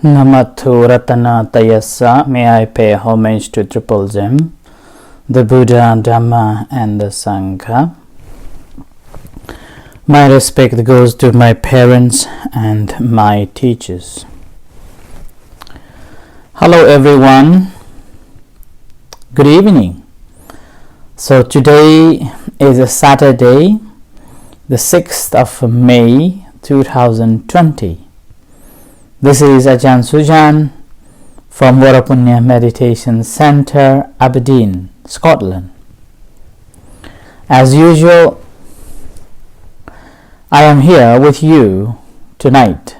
Namathu Ratanatayasa, may I pay homage to Triple Gem, the Buddha, Dhamma, and the Sangha. My respect goes to my parents and my teachers. Hello everyone, good evening. So today is a Saturday, the 6th of May 2020. This is Ajahn Sujan from Varapunya Meditation Center, Aberdeen, Scotland. As usual, I am here with you tonight.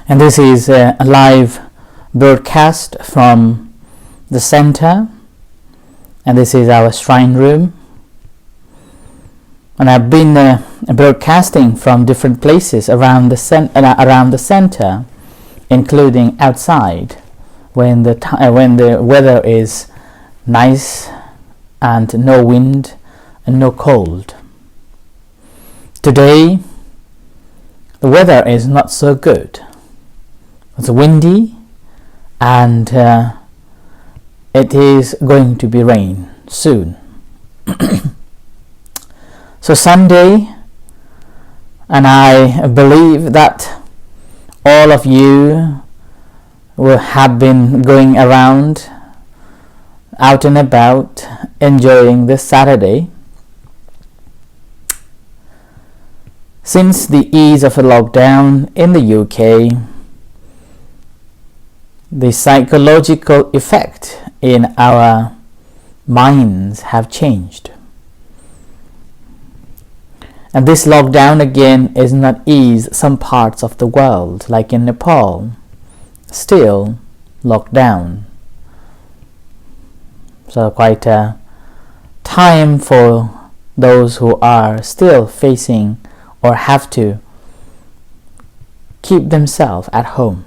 And this is a live broadcast from the center. And this is our shrine room. And I've been broadcasting from different places around the center, including outside, when the weather is nice and no wind and no cold. Today, the weather is not so good. It's windy, and it is going to be rain soon. So Sunday, and I believe that all of you will have been going around, out and about, enjoying this Saturday. Since the ease of a lockdown in the UK, the psychological effect in our minds have changed. And this lockdown again is not eased some parts of the world, like in Nepal, still locked down. So quite a time for those who are still facing or have to keep themselves at home.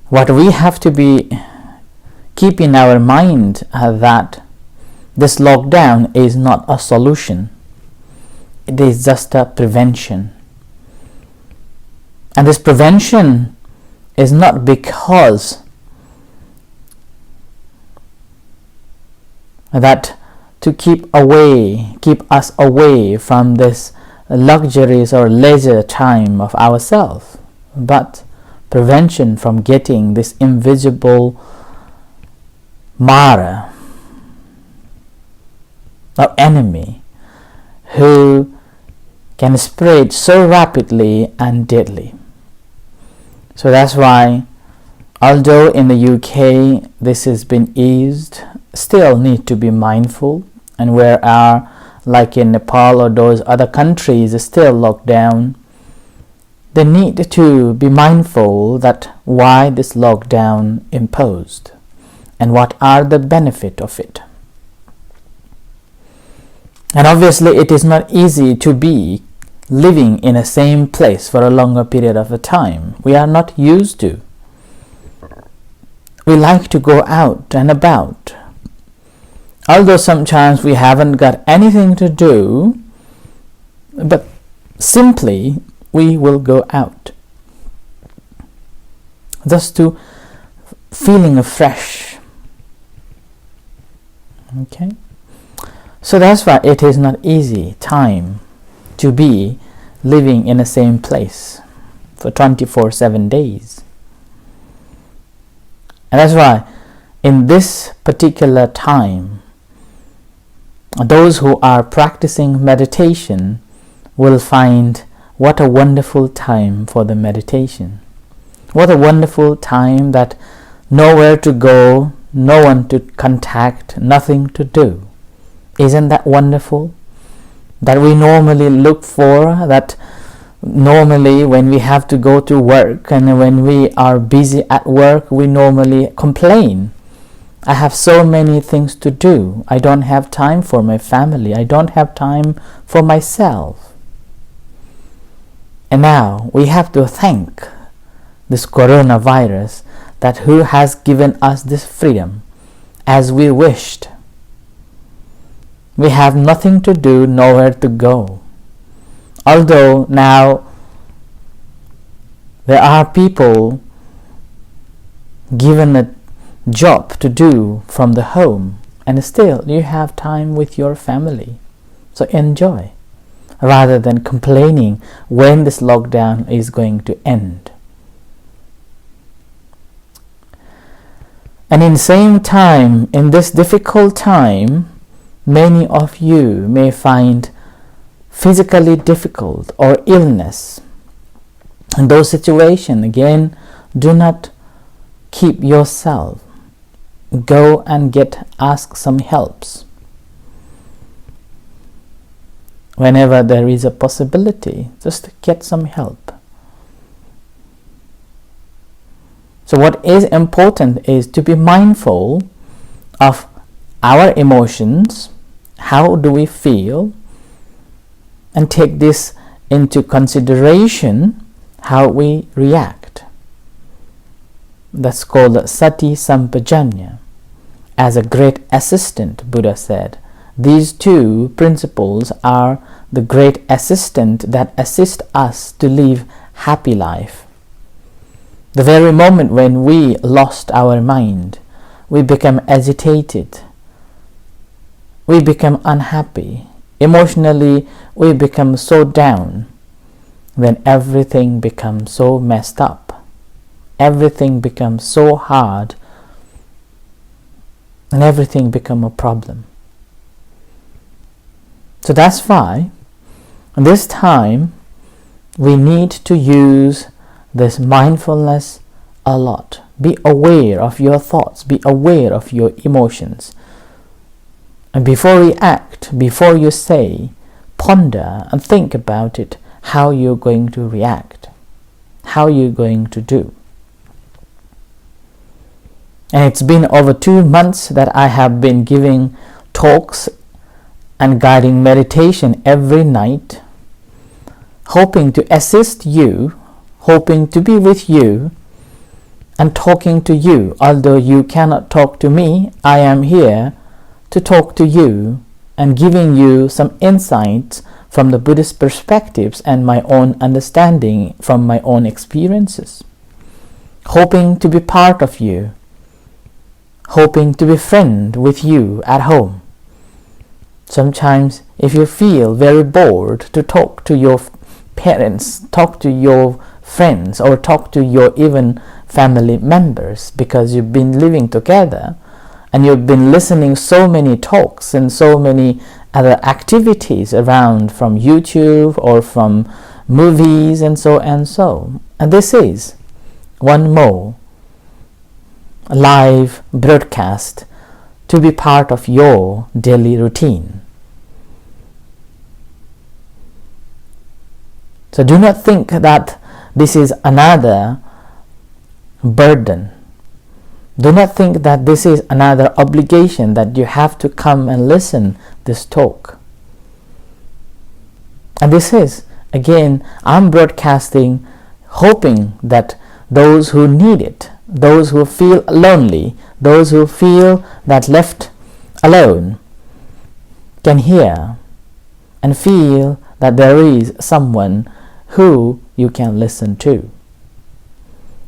What we have to be keep in our mind that this lockdown is not a solution. It is just a prevention. And this prevention is not because that to keep us away from this luxuries or leisure time of ourselves, but prevention from getting this invisible Mara, our enemy, who can spread so rapidly and deadly. So that's why, although in the UK this has been eased, still need to be mindful, and where are, like in Nepal or those other countries, still locked down, they need to be mindful that why this lockdown imposed and what are the benefit of it. And obviously it is not easy to be living in a same place for a longer period of a time. We are not used to. We like to go out and about. Although sometimes we haven't got anything to do, but simply we will go out. Just to feeling fresh. Okay? So that's why it is not easy time to be living in the same place for 24/7 days. And that's why in this particular time, those who are practicing meditation will find what a wonderful time for the meditation. What a wonderful time that nowhere to go, no one to contact, nothing to do. Isn't that wonderful? That we normally look for, that normally when we have to go to work and when we are busy at work, we normally complain. I have so many things to do. I don't have time for my family. I don't have time for myself. And now we have to thank this coronavirus, that who has given us this freedom as we wished. We have nothing to do, nowhere to go. Although now There are people given a job to do from the home, and still you have time with your family. So enjoy, rather than complaining when this lockdown is going to end. And in the same time, in this difficult time, many of you may find physically difficult or illness. In those situations, again, do not keep yourself. Go and ask some helps. Whenever there is a possibility, just get some help. So what is important is to be mindful of our emotions, how do we feel, and take this into consideration, how we react. That's called Sati Sampajanya. As a great assistant, Buddha said, these two principles are the great assistant that assist us to live happy life. The very moment when we lost our mind, we become agitated, we become unhappy, emotionally we become so down, then everything becomes so messed up, everything becomes so hard, and everything becomes a problem. So that's why this time we need to use this mindfulness a lot. Be aware of your thoughts, be aware of your emotions. And before you act, before you say, ponder and think about it, how you're going to react, how you're going to do. And it's been over 2 months that I have been giving talks and guiding meditation every night, hoping to assist you, hoping to be with you, and talking to you. Although you cannot talk to me, I am here to talk to you and giving you some insights from the Buddhist perspectives and my own understanding from my own experiences. Hoping to be part of you, hoping to be friend with you at home. Sometimes if you feel very bored to talk to your parents, talk to your friends, or talk to your even family members because you've been living together and you've been listening so many talks and so many other activities around from YouTube or from movies and so and so. And this is one more live broadcast to be part of your daily routine. So do not think that this is another burden. Do not think that this is another obligation that you have to come and listen this talk. And this is, again, I'm broadcasting hoping that those who need it, those who feel lonely, those who feel that left alone, can hear and feel that there is someone who you can listen to.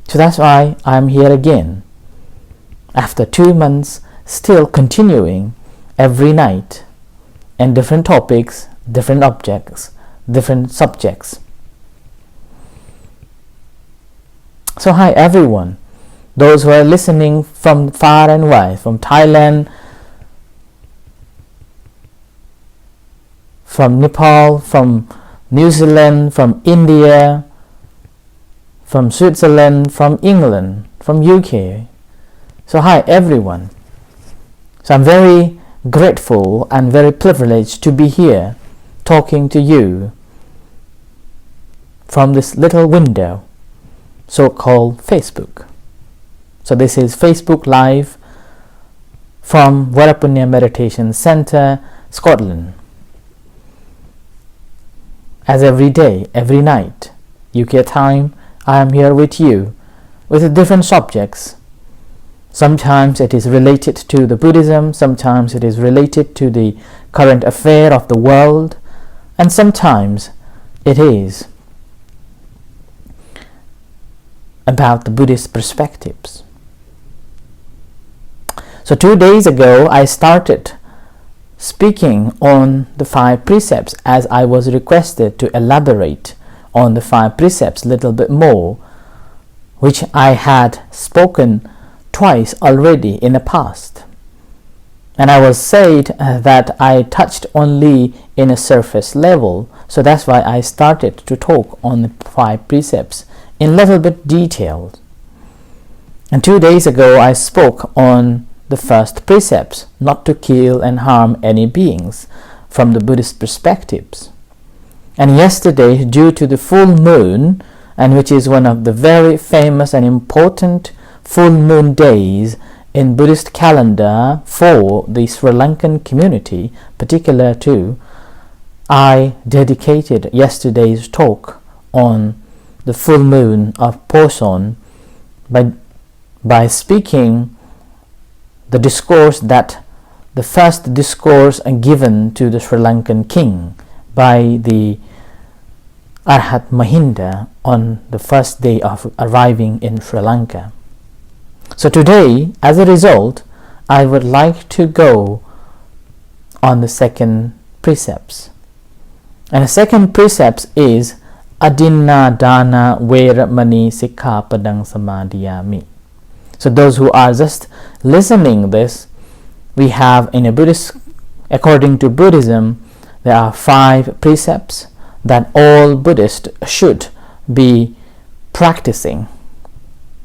So that's why I'm here again. After 2 months, still continuing every night, and different topics, different objects, different subjects. So hi everyone, those who are listening from far and wide, from Thailand, from Nepal, from New Zealand, from India, from Switzerland, from England, from UK. So hi everyone. So I'm very grateful and very privileged to be here talking to you from this little window so-called Facebook. So this is Facebook Live from Varapunya Meditation Center, Scotland. As every day, every night, UK time, I am here with you with different subjects. Sometimes it is related to the Buddhism, sometimes it is related to the current affair of the world, and sometimes it is about the Buddhist perspectives. So 2 days ago, I started speaking on the 5 precepts as I was requested to elaborate on the 5 precepts a little bit more, which I had spoken twice already in the past. And I was said that I touched only in a surface level, so that's why I started to talk on the 5 precepts in a little bit detail. And 2 days ago, I spoke on the first precepts, not to kill and harm any beings, from the Buddhist perspectives. And yesterday, due to the full moon, and which is one of the very famous and important full moon days in Buddhist calendar for the Sri Lankan community, particular too, I dedicated yesterday's talk on the full moon of Poson by speaking the discourse that the first discourse given to the Sri Lankan king by the Arhat Mahinda on the first day of arriving in Sri Lanka. So today, as a result, I would like to go on the second precepts. And the second precept is Adinna Dana Veramani Sikkhapadang Samadhiyami. So those who are just listening this, we have in a Buddhist, according to Buddhism, there are 5 precepts that all Buddhists should be practicing,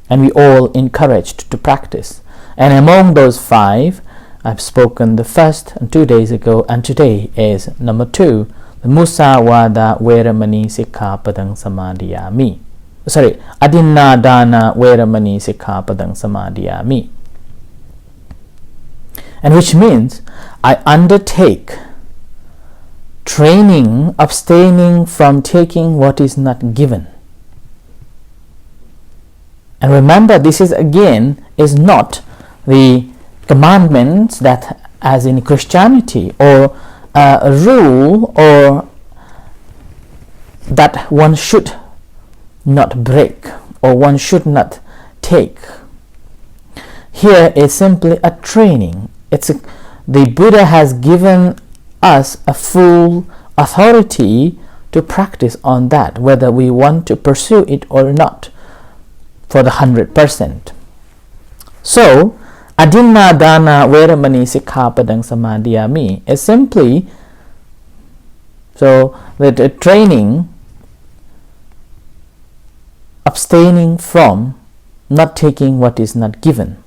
and we all encouraged to practice. And among those 5, I've spoken the first 2 days ago, and today is number 2, the Musawada Veramani Sikkhapadang Samadhiyami. Adinna Dana Veramani Sikkhapadang Samadhiyami. And which means I undertake training, abstaining from taking what is not given. And remember, this is not the commandments that as in Christianity, or a rule or that one should not break or one should not take. Here is simply a training. The Buddha has given us a full authority to practice on that, whether we want to pursue it or not, for the 100%. So, Adinna Dana Veramani Sikkhapadang Samadhiyami is simply the training, abstaining from not taking what is not given.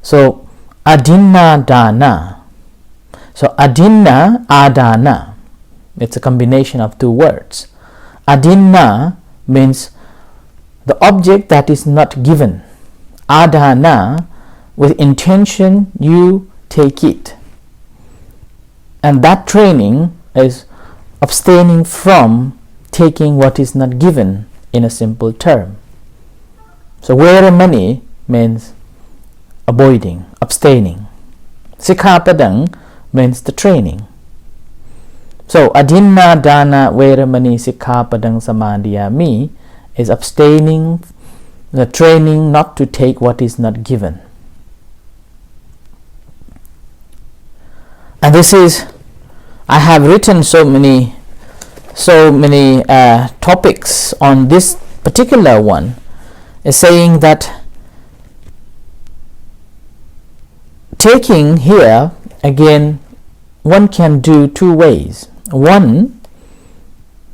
So Adinna Dana. So Adinna, Adana. It's a combination of 2 words. Adinna means the object that is not given. Adana, with intention you take it. And that training is abstaining from taking what is not given, in a simple term. So Veramani means avoiding, abstaining. Sikkhapadang means the training. So Adinna Dana Veramani Sikkhapadang Samadhiyami is abstaining, the training not to take what is not given. And this is, I have written so many topics on this particular one, is saying that taking here, again, one can do 2 ways. One,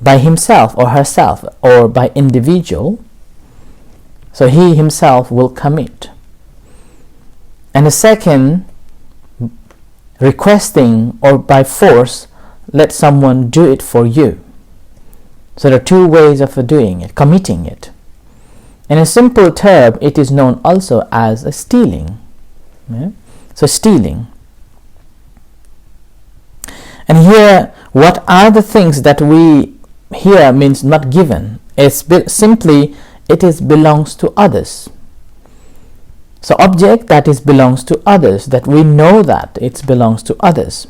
by himself or herself, or by individual. So he himself will commit. And the second, requesting or by force, let someone do it for you. So there are 2 ways of doing it, committing it. In a simple term, it is known also as a stealing. Yeah? So stealing. And here, what are the things that we here means not given? It's simply it belongs to others. So object that is belongs to others, that we know that it belongs to others.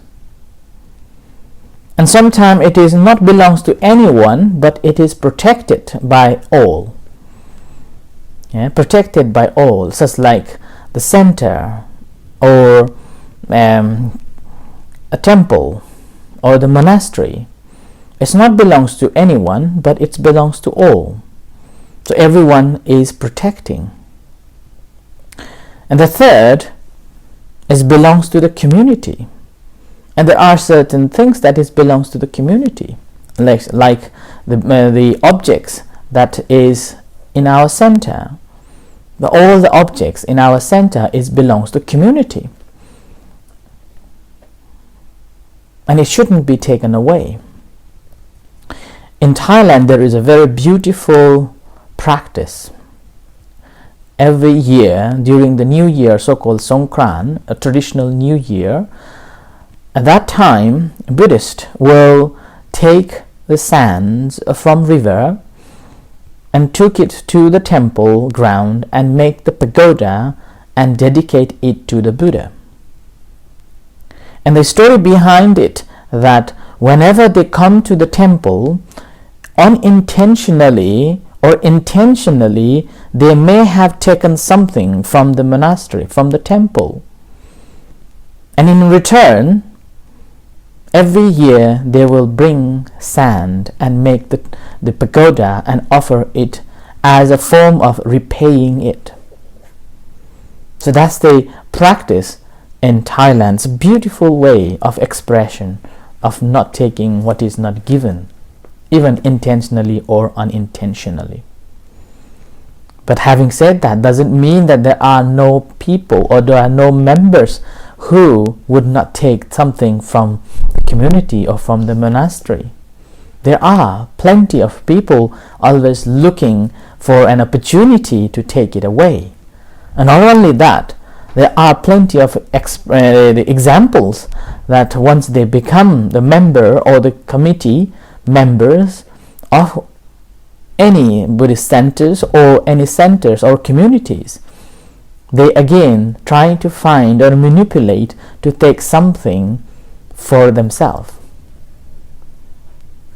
And sometimes it is not belongs to anyone, but it is protected by all. protected by all, such like the center or a temple or the monastery. It's not belongs to anyone, but it belongs to all. So everyone is protecting. And the third is belongs to the community. And there are certain things that is belongs to the community, like the objects that is in our center. All the objects in our center belongs to community. And it shouldn't be taken away. In Thailand, there is a very beautiful practice. Every year, during the New Year, so-called Songkran, a traditional New Year, at that time, Buddhists will take the sands from river and took it to the temple ground and make the pagoda and dedicate it to the Buddha. And the story behind it, that whenever they come to the temple, unintentionally or intentionally, they may have taken something from the monastery, from the temple. And in return, every year they will bring sand and make the pagoda and offer it as a form of repaying it. So that's the practice in Thailand's beautiful way of expression of not taking what is not given, even intentionally or unintentionally. But having said that, doesn't mean that there are no people or there are no members who would not take something from the community or from the monastery. There are plenty of people always looking for an opportunity to take it away. And not only that, there are plenty of examples that once they become the member or the committee members of any Buddhist centers or any centers or communities, they again try to find or manipulate to take something for themselves.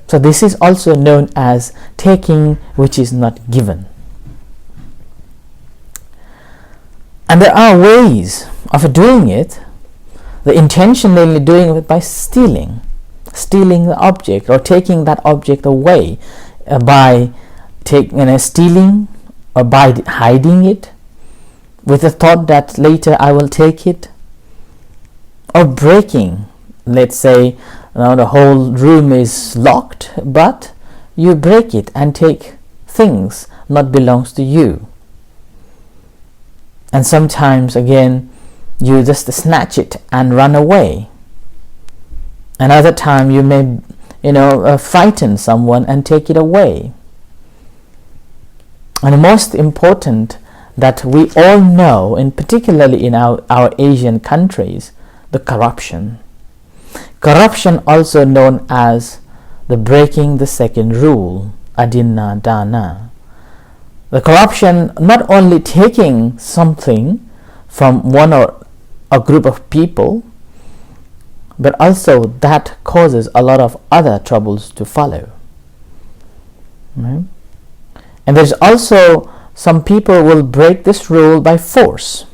So this is also known as taking which is not given. And there are ways of doing it. The intentionally doing it by stealing the object or taking that object away by stealing or by hiding it with the thought that later I will take it, or breaking. Let's say the whole room is locked, but you break it and take things not belongs to you. And sometimes again you just snatch it and run away. Another time you may frighten someone and take it away. And the most important that we all know, and particularly in our Asian countries, the corruption. Corruption, also known as the breaking the second rule, adinna dana. The corruption, not only taking something from one or a group of people, but also that causes a lot of other troubles to follow. Right? And there's also some people will break this rule by force.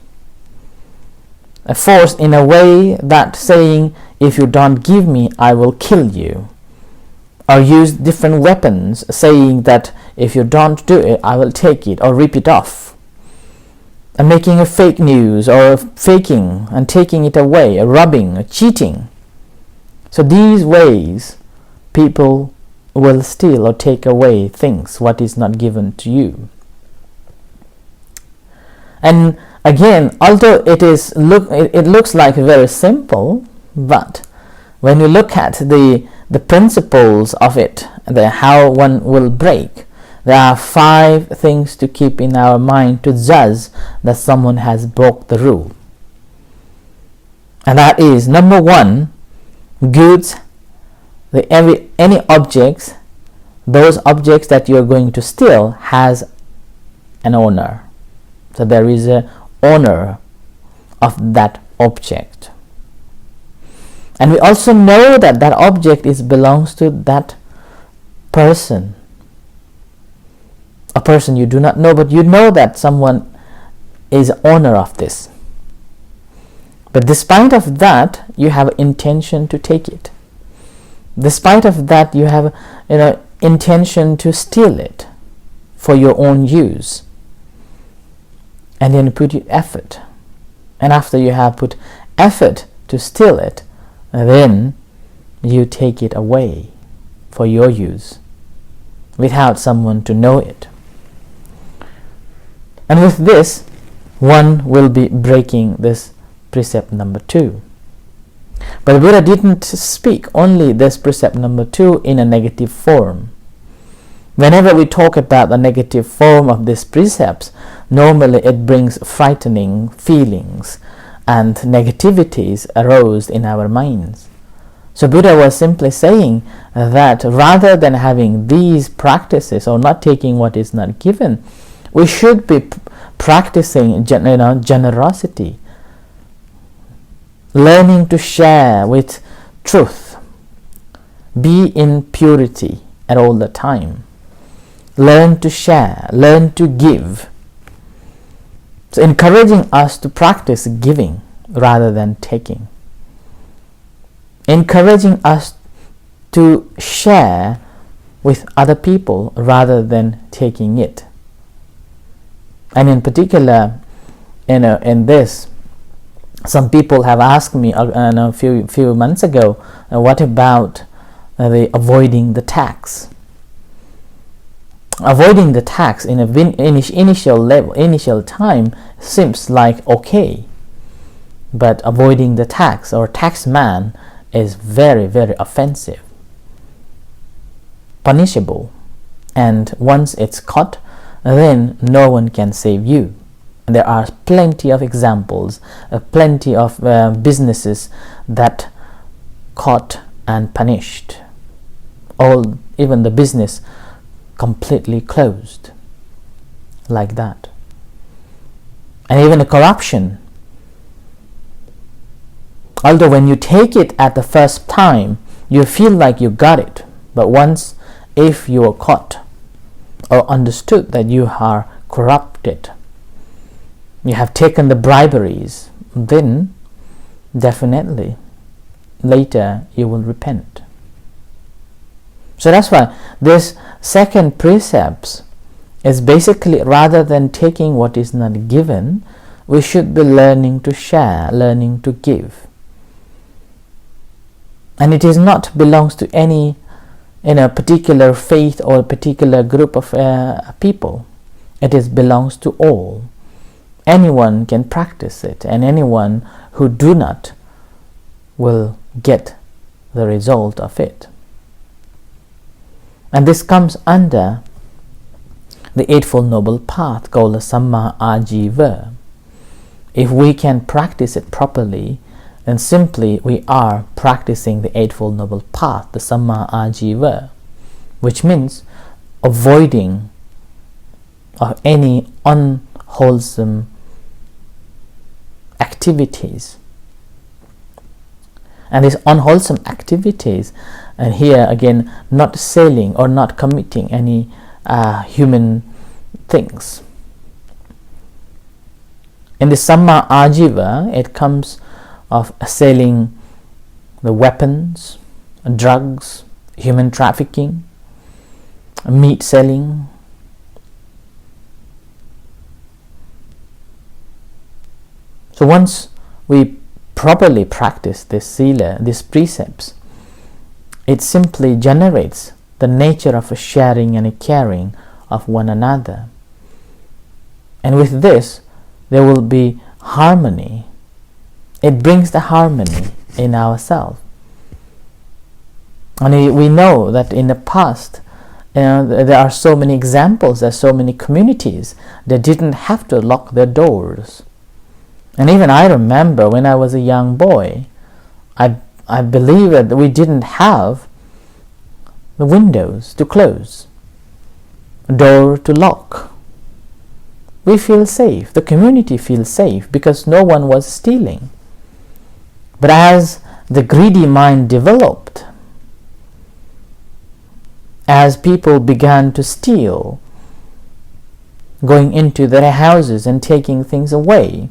A force in a way that saying, if you don't give me, I will kill you. Or use different weapons saying that if you don't do it, I will take it or rip it off. And making a fake news or faking and taking it away, or robbing, or cheating. So these ways people will steal or take away things what is not given to you. And again, although it looks like very simple, but when you look at the principles of it, how one will break, there are 5 things to keep in our mind to judge that someone has broke the rule. And that is, number 1, goods, any objects, those objects that you are going to steal has an owner. So there is an owner of that object. And we also know that that object belongs to that person a person you do not know, but you know that someone is owner of this. But despite of that, you have intention to take it. Despite of that, you have intention to steal it for your own use. And then you put your effort. And after you have put effort to steal it, then you take it away for your use without someone to know it. And with this, one will be breaking this precept number 2. But the Buddha didn't speak only this precept number 2 in a negative form. Whenever we talk about the negative form of these precepts, normally it brings frightening feelings and negativities arose in our minds. So Buddha was simply saying that rather than having these practices or not taking what is not given, we should be practicing generosity, learning to share with truth, be in purity at all the time, learn to share, learn to give. So encouraging us to practice giving rather than taking, encouraging us to share with other people rather than taking it. And in particular, in this, some people have asked me a few months ago, what about the avoiding the tax? Avoiding the tax in an initial time seems like okay, but avoiding the tax or tax man is very, very offensive, punishable, and once it's caught, then no one can save you. And there are plenty of examples, plenty of businesses that caught and punished, even the business completely closed like that. And even the corruption, although when you take it at the first time you feel like you got it, but once if you are caught or understood that you are corrupted, you have taken the briberies, then definitely later you will repent. So that's why this second precept is basically, rather than taking what is not given, we should be learning to share, learning to give. And it is not belongs to any particular faith or a particular group of people. It is belongs to all. Anyone can practice it, and anyone who do not will get the result of it. And this comes under the Eightfold Noble Path called the Samma Ajiva. If we can practice it properly, then simply we are practicing the Eightfold Noble Path, the Samma Ajiva, which means avoiding of any unwholesome activities. And these unwholesome activities, and here again, not selling or not committing any human things. In the Samma Ajiva, it comes of selling the weapons, drugs, human trafficking, meat selling. So once we properly practice this sila, these precepts, it simply generates the nature of a sharing and a caring of one another. And with this, there will be harmony. It brings the harmony in ourselves. And we know that in the past, there are so many examples, there are so many communities that didn't have to lock their doors. And even I remember when I was a young boy, I believe that we didn't have the windows to close, door to lock. We feel safe, the community feels safe because no one was stealing. But as the greedy mind developed, as people began to steal, going into their houses and taking things away,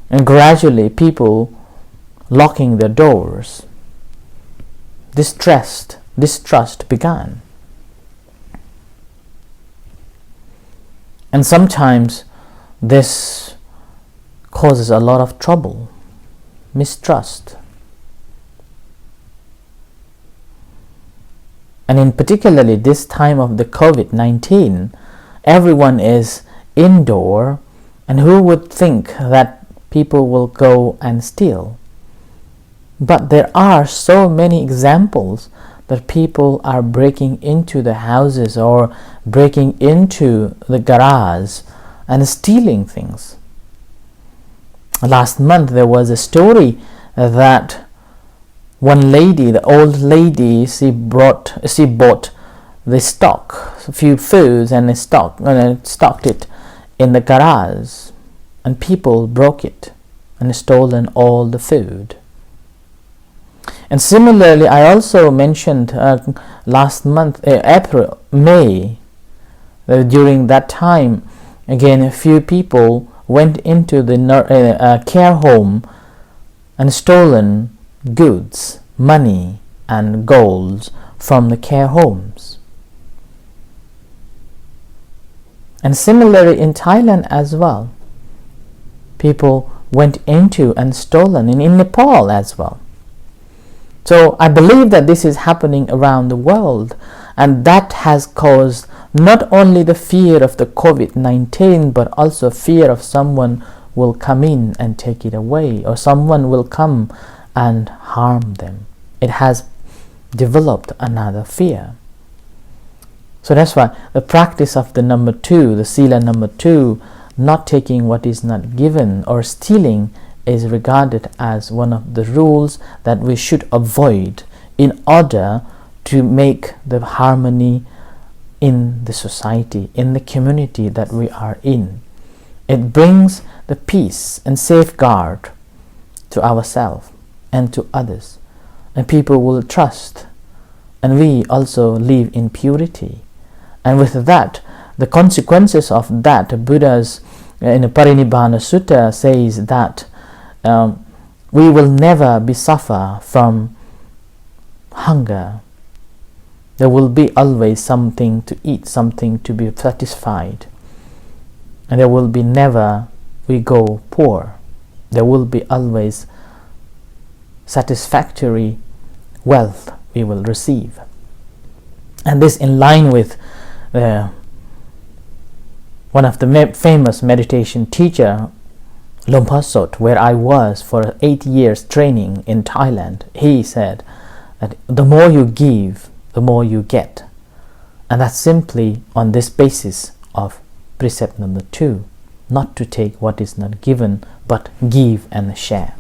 and gradually people locking their doors. Distrust began. And sometimes this causes a lot of trouble, mistrust. And in particularly this time of the COVID-19, everyone is indoor, and who would think that people will go and steal? But there are so many examples that people are breaking into the houses or breaking into the garage and stealing things. Last month there was a story that one lady, the old lady, she bought the stock, a few foods, and stocked it in the garage, and people broke it and stolen all the food. And similarly, I also mentioned last month, May, during that time, again a few people went into the care home and stolen goods, money and gold from the care homes. And similarly in Thailand as well, people went into and stolen, and in Nepal as well. So I believe that this is happening around the world, and that has caused not only the fear of the COVID-19, but also fear of someone will come in and take it away, or someone will come and harm them. It has developed another fear. So that's why the practice of the number 2, the sila number 2, not taking what is not given or stealing, is regarded as one of the rules that we should avoid in order to make the harmony in the society, in the community that we are in. It brings the peace and safeguard to ourselves and to others, and people will trust, and we also live in purity. And with that, the consequences of that, Buddha's in the Parinibbana Sutta says that we will never be suffer from hunger. There will be always something to eat, something to be satisfied, and there will be never we go poor. There will be always satisfactory wealth we will receive. And this in line with one of the famous meditation teacher, Lumpha Sot, where I was for 8 years training in Thailand. He said that the more you give, the more you get. And that's simply on this basis of precept number 2, not to take what is not given, but give and share.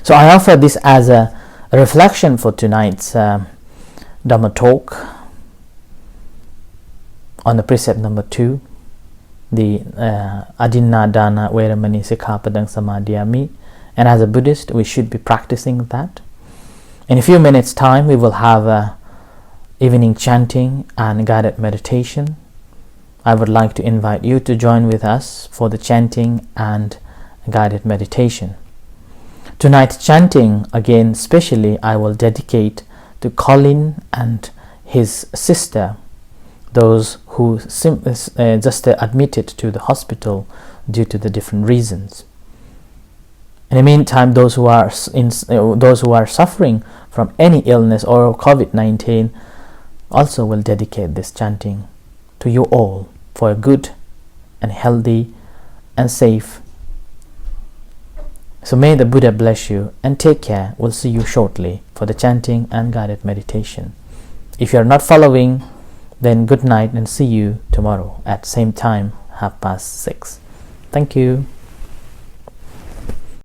So I offer this as a reflection for tonight's Dhamma talk on the precept number 2, the Adinna Dana Veramani Sikkhapadang Samadhiyami. And as a Buddhist, we should be practicing that. In a few minutes' time, we will have evening chanting and guided meditation. I would like to invite you to join with us for the chanting and guided meditation. Tonight's chanting, again, specially, I will dedicate to Colin and his sister, those who just admitted to the hospital due to the different reasons. In the meantime, those who are suffering from any illness or COVID-19 also will dedicate this chanting to you all for a good and healthy and safe. So may the Buddha bless you, and take care. We'll see you shortly for the chanting and guided meditation. If you are not following, then good night, and see you tomorrow at same time, 6:30. Thank you.